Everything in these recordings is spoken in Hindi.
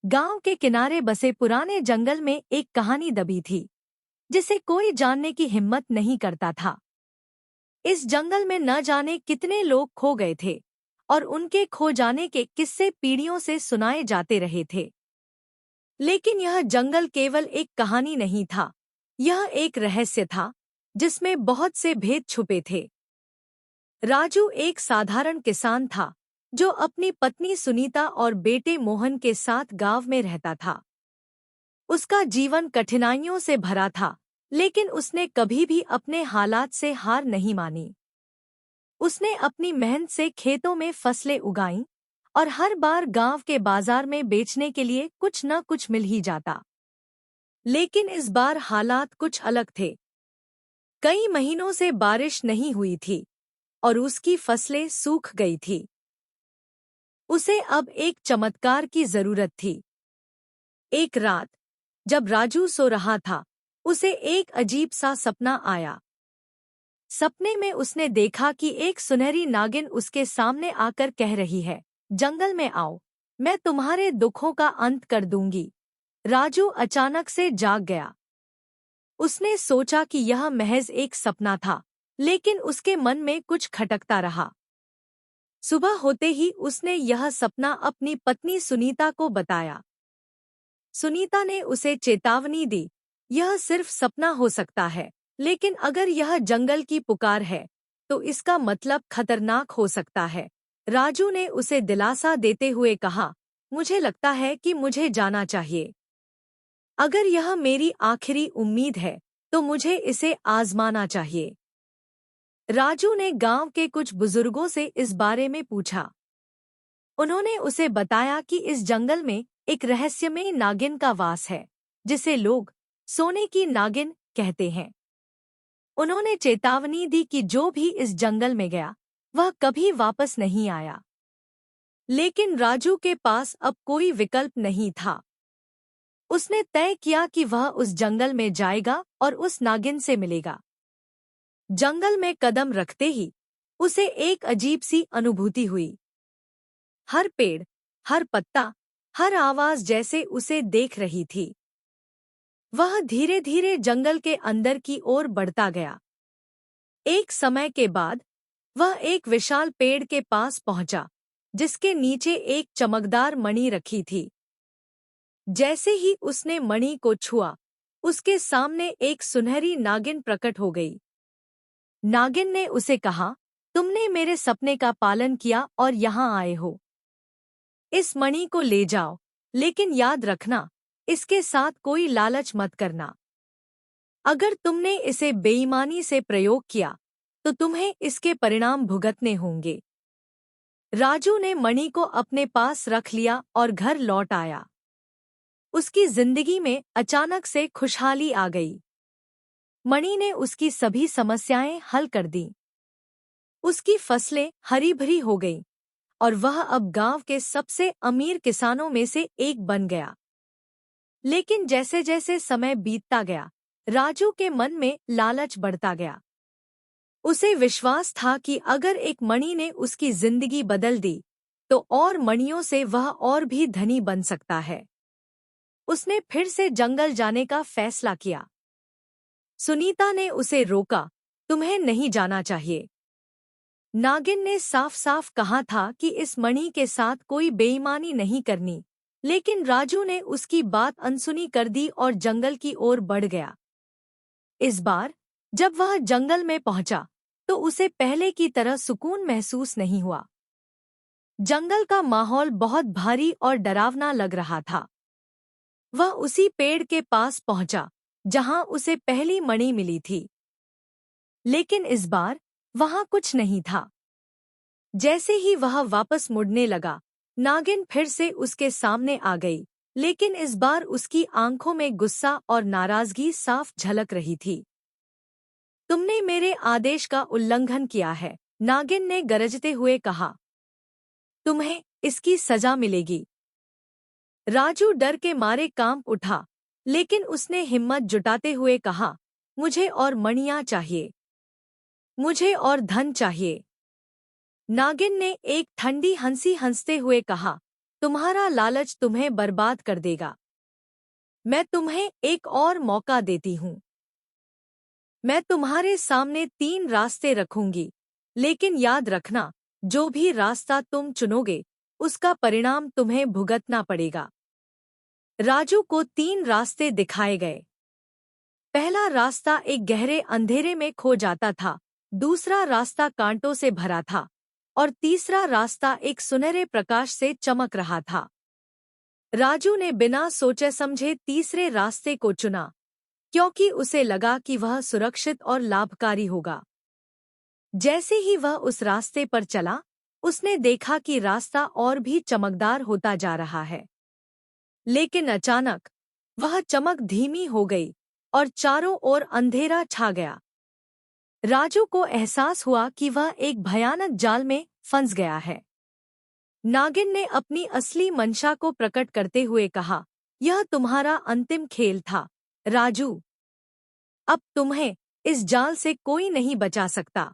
गांव के किनारे बसे पुराने जंगल में एक कहानी दबी थी जिसे कोई जानने की हिम्मत नहीं करता था। इस जंगल में न जाने कितने लोग खो गए थे और उनके खो जाने के किस्से पीढ़ियों से सुनाए जाते रहे थे। लेकिन यह जंगल केवल एक कहानी नहीं था, यह एक रहस्य था जिसमें बहुत से भेद छुपे थे। राजू एक साधारण किसान था जो अपनी पत्नी सुनीता और बेटे मोहन के साथ गांव में रहता था। उसका जीवन कठिनाइयों से भरा था, लेकिन उसने कभी भी अपने हालात से हार नहीं मानी। उसने अपनी मेहनत से खेतों में फसलें उगाईं और हर बार गांव के बाजार में बेचने के लिए कुछ न कुछ मिल ही जाता। लेकिन इस बार हालात कुछ अलग थे। कई महीनों से बारिश नहीं हुई थी और उसकी फसलें सूख गई थी। उसे अब एक चमत्कार की जरूरत थी। एक रात जब राजू सो रहा था, उसे एक अजीब सा सपना आया। सपने में उसने देखा कि एक सुनहरी नागिन उसके सामने आकर कह रही है, जंगल में आओ, मैं तुम्हारे दुखों का अंत कर दूंगी। राजू अचानक से जाग गया। उसने सोचा कि यह महज एक सपना था, लेकिन उसके मन में कुछ खटकता रहा। सुबह होते ही उसने यह सपना अपनी पत्नी सुनीता को बताया। सुनीता ने उसे चेतावनी दी, यह सिर्फ सपना हो सकता है, लेकिन अगर यह जंगल की पुकार है तो इसका मतलब खतरनाक हो सकता है। राजू ने उसे दिलासा देते हुए कहा, मुझे लगता है कि मुझे जाना चाहिए। अगर यह मेरी आखिरी उम्मीद है तो मुझे इसे आजमाना चाहिए। राजू ने गांव के कुछ बुजुर्गों से इस बारे में पूछा। उन्होंने उसे बताया कि इस जंगल में एक रहस्यमय नागिन का वास है, जिसे लोग सोने की नागिन कहते हैं। उन्होंने चेतावनी दी कि जो भी इस जंगल में गया वह कभी वापस नहीं आया। लेकिन राजू के पास अब कोई विकल्प नहीं था। उसने तय किया कि वह उस जंगल में जाएगा और उस नागिन से मिलेगा। जंगल में कदम रखते ही उसे एक अजीब सी अनुभूति हुई। हर पेड़, हर पत्ता, हर आवाज जैसे उसे देख रही थी। वह धीरे धीरे जंगल के अंदर की ओर बढ़ता गया। एक समय के बाद वह एक विशाल पेड़ के पास पहुंचा, जिसके नीचे एक चमकदार मणि रखी थी। जैसे ही उसने मणि को छुआ, उसके सामने एक सुनहरी नागिन प्रकट हो गई। नागिन ने उसे कहा, तुमने मेरे सपने का पालन किया और यहाँ आए हो। इस मणि को ले जाओ, लेकिन याद रखना, इसके साथ कोई लालच मत करना। अगर तुमने इसे बेईमानी से प्रयोग किया तो तुम्हें इसके परिणाम भुगतने होंगे। राजू ने मणि को अपने पास रख लिया और घर लौट आया। उसकी जिंदगी में अचानक से खुशहाली आ गई। मणि ने उसकी सभी समस्याएं हल कर दी। उसकी फसलें हरी भरी हो गईं और वह अब गांव के सबसे अमीर किसानों में से एक बन गया। लेकिन जैसे जैसे समय बीतता गया, राजू के मन में लालच बढ़ता गया। उसे विश्वास था कि अगर एक मणि ने उसकी जिंदगी बदल दी तो और मणियों से वह और भी धनी बन सकता है। उसने फिर से जंगल जाने का फैसला किया। सुनीता ने उसे रोका, तुम्हें नहीं जाना चाहिए। नागिन ने साफ साफ कहा था कि इस मणि के साथ कोई बेईमानी नहीं करनी, लेकिन राजू ने उसकी बात अनसुनी कर दी और जंगल की ओर बढ़ गया। इस बार जब वह जंगल में पहुंचा तो उसे पहले की तरह सुकून महसूस नहीं हुआ। जंगल का माहौल बहुत भारी और डरावना लग रहा था। वह उसी पेड़ के पास पहुंचा जहां उसे पहली मणि मिली थी, लेकिन इस बार वहां कुछ नहीं था। जैसे ही वह वापस मुड़ने लगा, नागिन फिर से उसके सामने आ गई, लेकिन इस बार उसकी आंखों में गुस्सा और नाराजगी साफ झलक रही थी। तुमने मेरे आदेश का उल्लंघन किया है, नागिन ने गरजते हुए कहा। तुम्हें इसकी सजा मिलेगी। राजू डर के मारे कांप उठा, लेकिन उसने हिम्मत जुटाते हुए कहा, मुझे और मणियां चाहिए, मुझे और धन चाहिए। नागिन ने एक ठंडी हंसी हंसते हुए कहा, तुम्हारा लालच तुम्हें बर्बाद कर देगा। मैं तुम्हें एक और मौका देती हूँ। मैं तुम्हारे सामने 3 रास्ते रखूंगी, लेकिन याद रखना, जो भी रास्ता तुम चुनोगे, उसका परिणाम तुम्हें भुगतना पड़ेगा। राजू को 3 रास्ते दिखाए गए। पहला रास्ता एक गहरे अंधेरे में खो जाता था, दूसरा रास्ता कांटों से भरा था और तीसरा रास्ता एक सुनहरे प्रकाश से चमक रहा था। राजू ने बिना सोचे समझे तीसरे रास्ते को चुना, क्योंकि उसे लगा कि वह सुरक्षित और लाभकारी होगा। जैसे ही वह उस रास्ते पर चला, उसने देखा कि रास्ता और भी चमकदार होता जा रहा है। लेकिन अचानक वह चमक धीमी हो गई और चारों ओर अंधेरा छा गया। राजू को एहसास हुआ कि वह एक भयानक जाल में फंस गया है। नागिन ने अपनी असली मंशा को प्रकट करते हुए कहा, यह तुम्हारा अंतिम खेल था, राजू। अब तुम्हें इस जाल से कोई नहीं बचा सकता।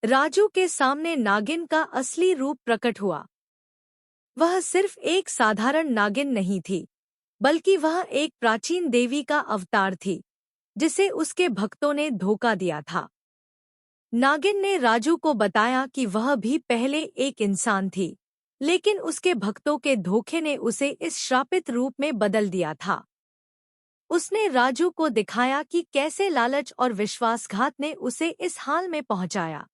राजू के सामने नागिन का असली रूप प्रकट हुआ। वह सिर्फ एक साधारण नागिन नहीं थी, बल्कि वह एक प्राचीन देवी का अवतार थी, जिसे उसके भक्तों ने धोखा दिया था। नागिन ने राजू को बताया कि वह भी पहले एक इंसान थी, लेकिन उसके भक्तों के धोखे ने उसे इस श्रापित रूप में बदल दिया था। उसने राजू को दिखाया कि कैसे लालच और विश्वासघात ने उसे इस हाल में पहुंचाया।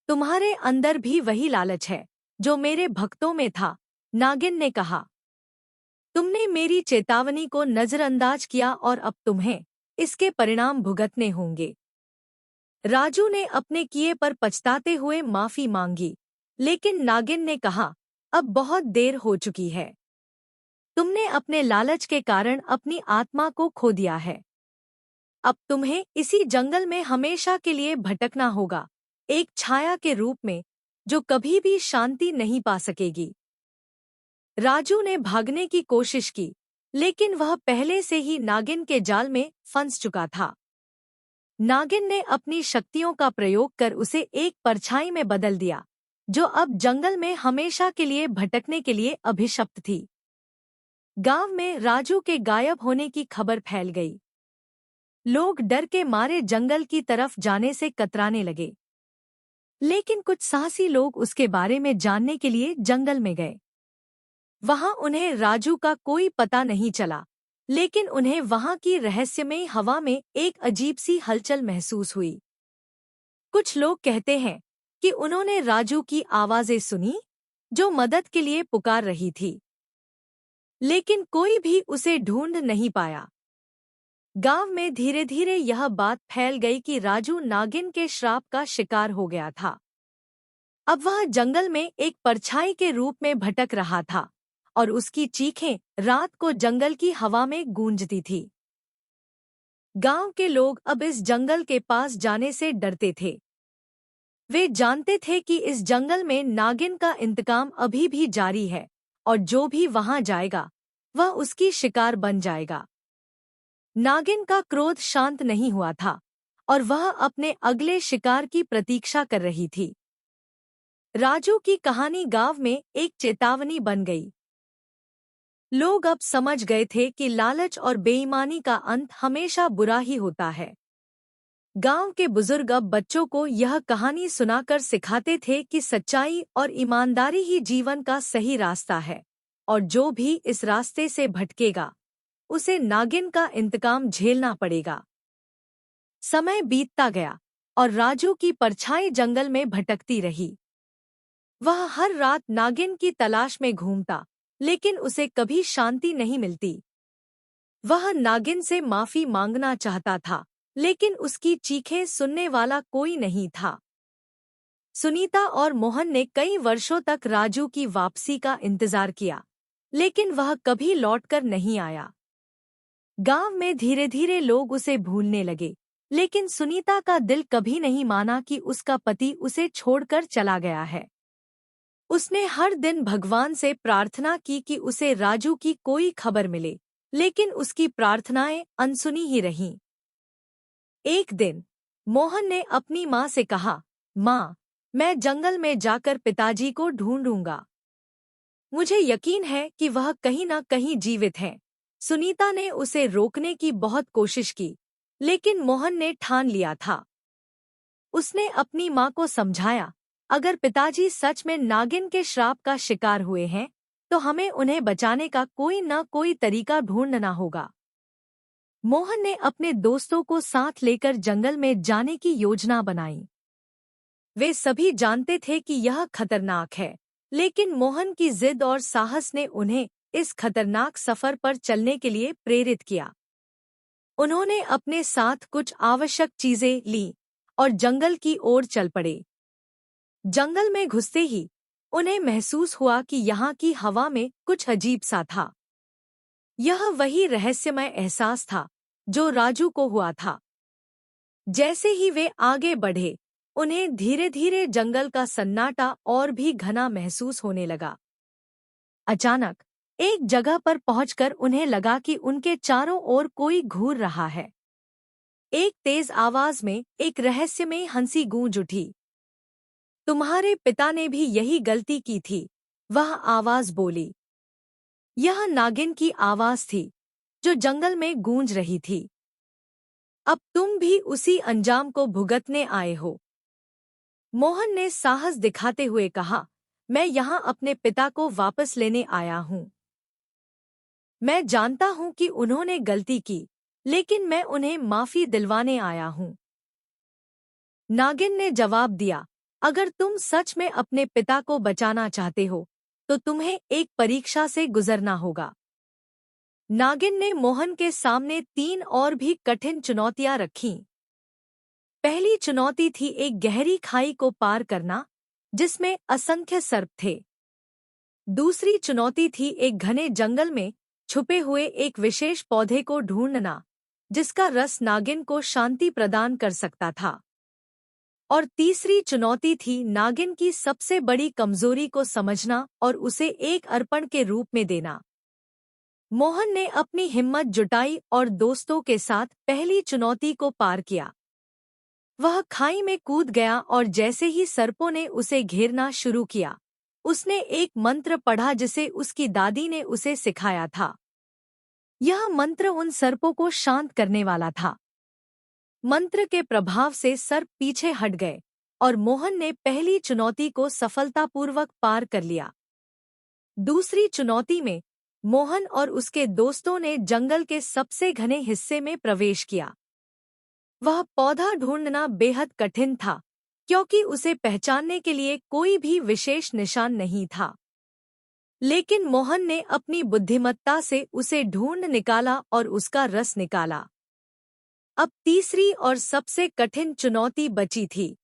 तुम्हारे अंदर भी वही लालच है जो मेरे भक्तों में था, नागिन ने कहा। तुमने मेरी चेतावनी को नजरअंदाज किया और अब तुम्हें इसके परिणाम भुगतने होंगे। राजू ने अपने किए पर पछताते हुए माफी मांगी, लेकिन नागिन ने कहा, अब बहुत देर हो चुकी है। तुमने अपने लालच के कारण अपनी आत्मा को खो दिया है। अब तुम्हें इसी जंगल में हमेशा के लिए भटकना होगा, एक छाया के रूप में जो कभी भी शांति नहीं पा सकेगी। राजू ने भागने की कोशिश की, लेकिन वह पहले से ही नागिन के जाल में फंस चुका था। नागिन ने अपनी शक्तियों का प्रयोग कर उसे एक परछाई में बदल दिया, जो अब जंगल में हमेशा के लिए भटकने के लिए अभिशप्त थी। गांव में राजू के गायब होने की खबर फैल गई। लोग डर के मारे जंगल की तरफ जाने से कतराने लगे। लेकिन कुछ साहसी लोग उसके बारे में जानने के लिए जंगल में गए। वहां उन्हें राजू का कोई पता नहीं चला, लेकिन उन्हें वहां की रहस्यमयी हवा में एक अजीब सी हलचल महसूस हुई। कुछ लोग कहते हैं कि उन्होंने राजू की आवाजें सुनी, जो मदद के लिए पुकार रही थी, लेकिन कोई भी उसे ढूंढ नहीं पाया। गांव में धीरे धीरे यह बात फैल गई कि राजू नागिन के श्राप का शिकार हो गया था। अब वह जंगल में एक परछाई के रूप में भटक रहा था और उसकी चीखें रात को जंगल की हवा में गूंजती थी। गांव के लोग अब इस जंगल के पास जाने से डरते थे। वे जानते थे कि इस जंगल में नागिन का इंतकाम अभी भी जारी है और जो भी वहां जाएगा वह उसकी शिकार बन जाएगा। नागिन का क्रोध शांत नहीं हुआ था और वह अपने अगले शिकार की प्रतीक्षा कर रही थी। राजू की कहानी गांव में एक चेतावनी बन गई। लोग अब समझ गए थे कि लालच और बेईमानी का अंत हमेशा बुरा ही होता है। गांव के बुजुर्ग अब बच्चों को यह कहानी सुनाकर सिखाते थे कि सच्चाई और ईमानदारी ही जीवन का सही रास्ता है, और जो भी इस रास्ते से भटकेगा उसे नागिन का इंतकाम झेलना पड़ेगा। समय बीतता गया और राजू की परछाई जंगल में भटकती रही। वह हर रात नागिन की तलाश में घूमता, लेकिन उसे कभी शांति नहीं मिलती। वह नागिन से माफी मांगना चाहता था, लेकिन उसकी चीखें सुनने वाला कोई नहीं था। सुनीता और मोहन ने कई वर्षों तक राजू की वापसी का इंतजार किया, लेकिन वह कभी लौटकर नहीं आया। गांव में धीरे धीरे लोग उसे भूलने लगे, लेकिन सुनीता का दिल कभी नहीं माना कि उसका पति उसे छोड़कर चला गया है। उसने हर दिन भगवान से प्रार्थना की कि उसे राजू की कोई खबर मिले, लेकिन उसकी प्रार्थनाएं अनसुनी ही रहीं। एक दिन मोहन ने अपनी माँ से कहा, माँ, मैं जंगल में जाकर पिताजी को ढूंढूंगा। मुझे यकीन है कि वह कहीं न कहीं जीवित है। सुनीता ने उसे रोकने की बहुत कोशिश की, लेकिन मोहन ने ठान लिया था। उसने अपनी माँ को समझाया, अगर पिताजी सच में नागिन के श्राप का शिकार हुए हैं, तो हमें उन्हें बचाने का कोई न कोई तरीका ढूंढना होगा। मोहन ने अपने दोस्तों को साथ लेकर जंगल में जाने की योजना बनाई। वे सभी जानते थे कि यह खतरनाक है, लेकिन मोहन की जिद और साहस ने उन्हें इस खतरनाक सफर पर चलने के लिए प्रेरित किया। उन्होंने अपने साथ कुछ आवश्यक चीजें ली और जंगल की ओर चल पड़े। जंगल में घुसते ही उन्हें महसूस हुआ कि यहाँ की हवा में कुछ अजीब सा था। यह वही रहस्यमय एहसास था जो राजू को हुआ था। जैसे ही वे आगे बढ़े, उन्हें धीरे धीरे जंगल का सन्नाटा और भी घना महसूस होने लगा। अचानक एक जगह पर पहुंचकर उन्हें लगा कि उनके चारों ओर कोई घूर रहा है। एक तेज आवाज में एक रहस्यमयी हंसी गूंज उठी। तुम्हारे पिता ने भी यही गलती की थी, वह आवाज बोली। यह नागिन की आवाज थी जो जंगल में गूंज रही थी। अब तुम भी उसी अंजाम को भुगतने आए हो। मोहन ने साहस दिखाते हुए कहा, मैं यहाँ अपने पिता को वापस लेने आया हूँ। मैं जानता हूँ कि उन्होंने गलती की, लेकिन मैं उन्हें माफी दिलवाने आया हूँ। नागिन ने जवाब दिया, अगर तुम सच में अपने पिता को बचाना चाहते हो, तो तुम्हें एक परीक्षा से गुजरना होगा। नागिन ने मोहन के सामने 3 और भी कठिन चुनौतियां रखीं। पहली चुनौती थी एक गहरी खाई को पार करना, जिसमें असंख्य सर्प थे। दूसरी चुनौती थी एक घने जंगल में छुपे हुए एक विशेष पौधे को ढूंढना, जिसका रस नागिन को शांति प्रदान कर सकता था। और तीसरी चुनौती थी नागिन की सबसे बड़ी कमजोरी को समझना और उसे एक अर्पण के रूप में देना। मोहन ने अपनी हिम्मत जुटाई और दोस्तों के साथ पहली चुनौती को पार किया। वह खाई में कूद गया और जैसे ही सर्पों ने उसे घेरना शुरू किया, उसने एक मंत्र पढ़ा जिसे उसकी दादी ने उसे सिखाया था। यह मंत्र उन सर्पों को शांत करने वाला था। मंत्र के प्रभाव से सर्प पीछे हट गए और मोहन ने पहली चुनौती को सफलतापूर्वक पार कर लिया। दूसरी चुनौती में मोहन और उसके दोस्तों ने जंगल के सबसे घने हिस्से में प्रवेश किया। वह पौधा ढूंढना बेहद कठिन था, क्योंकि उसे पहचानने के लिए कोई भी विशेष निशान नहीं था। लेकिन मोहन ने अपनी बुद्धिमत्ता से उसे ढूंढ निकाला और उसका रस निकाला। अब तीसरी और सबसे कठिन चुनौती बची थी।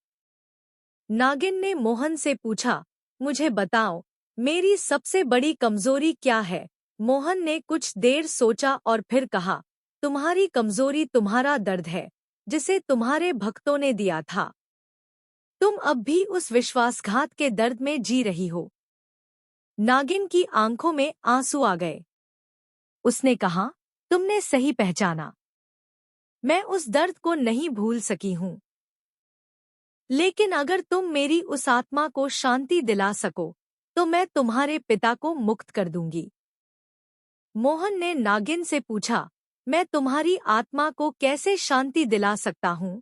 नागिन ने मोहन से पूछा, मुझे बताओ, मेरी सबसे बड़ी कमजोरी क्या है? मोहन ने कुछ देर सोचा और फिर कहा, तुम्हारी कमजोरी तुम्हारा दर्द है, जिसे तुम्हारे भक्तों ने दिया था। तुम अब भी उस विश्वासघात के दर्द में जी रही हो। नागिन की आंखों में आंसू आ गए। उसने कहा, तुमने सही पहचाना। मैं उस दर्द को नहीं भूल सकी हूँ। लेकिन अगर तुम मेरी उस आत्मा को शांति दिला सको, तो मैं तुम्हारे पिता को मुक्त कर दूंगी। मोहन ने नागिन से पूछा, मैं तुम्हारी आत्मा को कैसे शांति दिला सकता हूँ?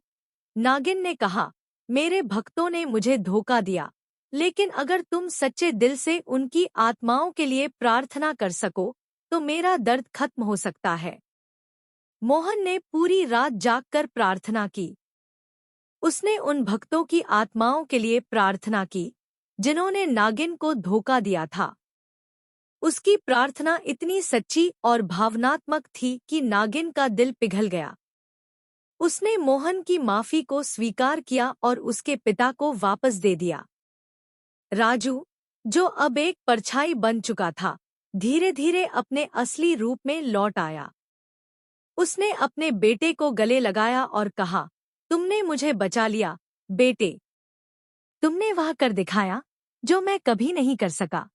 नागिन ने कहा, मेरे भक्तों ने मुझे धोखा दिया, लेकिन अगर तुम सच्चे दिल से उनकी आत्माओं के लिए प्रार्थना कर सको, तो मेरा दर्द खत्म हो सकता है। मोहन ने पूरी रात जागकर प्रार्थना की। उसने उन भक्तों की आत्माओं के लिए प्रार्थना की, जिन्होंने नागिन को धोखा दिया था। उसकी प्रार्थना इतनी सच्ची और भावनात्मक थी कि नागिन का दिल पिघल गया। उसने मोहन की माफी को स्वीकार किया और उसके पिता को वापस दे दिया। राजू, जो अब एक परछाई बन चुका था, धीरे धीरे अपने असली रूप में लौट आया। उसने अपने बेटे को गले लगाया और कहा, तुमने मुझे बचा लिया, बेटे। तुमने वह कर दिखाया जो मैं कभी नहीं कर सका।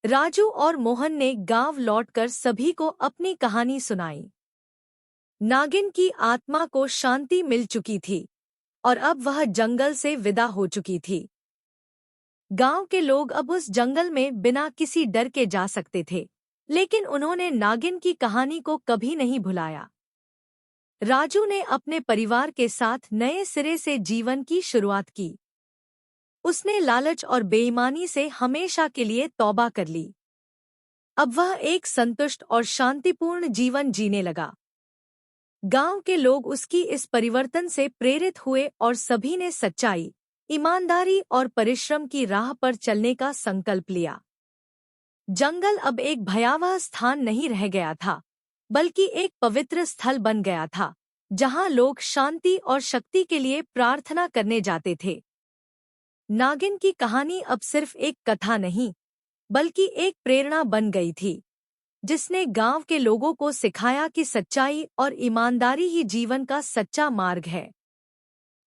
राजू और मोहन ने गांव लौटकर सभी को अपनी कहानी सुनाई। नागिन की आत्मा को शांति मिल चुकी थी और अब वह जंगल से विदा हो चुकी थी। गांव के लोग अब उस जंगल में बिना किसी डर के जा सकते थे, लेकिन उन्होंने नागिन की कहानी को कभी नहीं भुलाया। राजू ने अपने परिवार के साथ नए सिरे से जीवन की शुरुआत की। उसने लालच और बेईमानी से हमेशा के लिए तौबा कर ली। अब वह एक संतुष्ट और शांतिपूर्ण जीवन जीने लगा। गांव के लोग उसकी इस परिवर्तन से प्रेरित हुए और सभी ने सच्चाई, ईमानदारी और परिश्रम की राह पर चलने का संकल्प लिया। जंगल अब एक भयावह स्थान नहीं रह गया था, बल्कि एक पवित्र स्थल बन गया था, जहां लोग शांति और शक्ति के लिए प्रार्थना करने जाते थे। नागिन की कहानी अब सिर्फ एक कथा नहीं, बल्कि एक प्रेरणा बन गई थी, जिसने गांव के लोगों को सिखाया कि सच्चाई और ईमानदारी ही जीवन का सच्चा मार्ग है।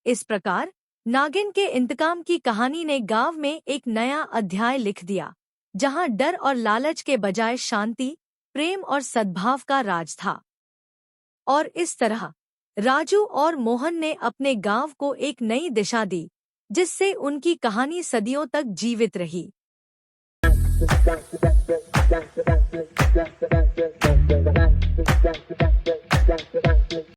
इस प्रकार नागिन के इंतकाम की कहानी ने गांव में एक नया अध्याय लिख दिया, जहां डर और लालच के बजाय शांति, प्रेम और सद्भाव का राज था। और इस तरह राजू और मोहन ने अपने गांव को एक नई दिशा दी, जिससे उनकी कहानी सदियों तक जीवित रही।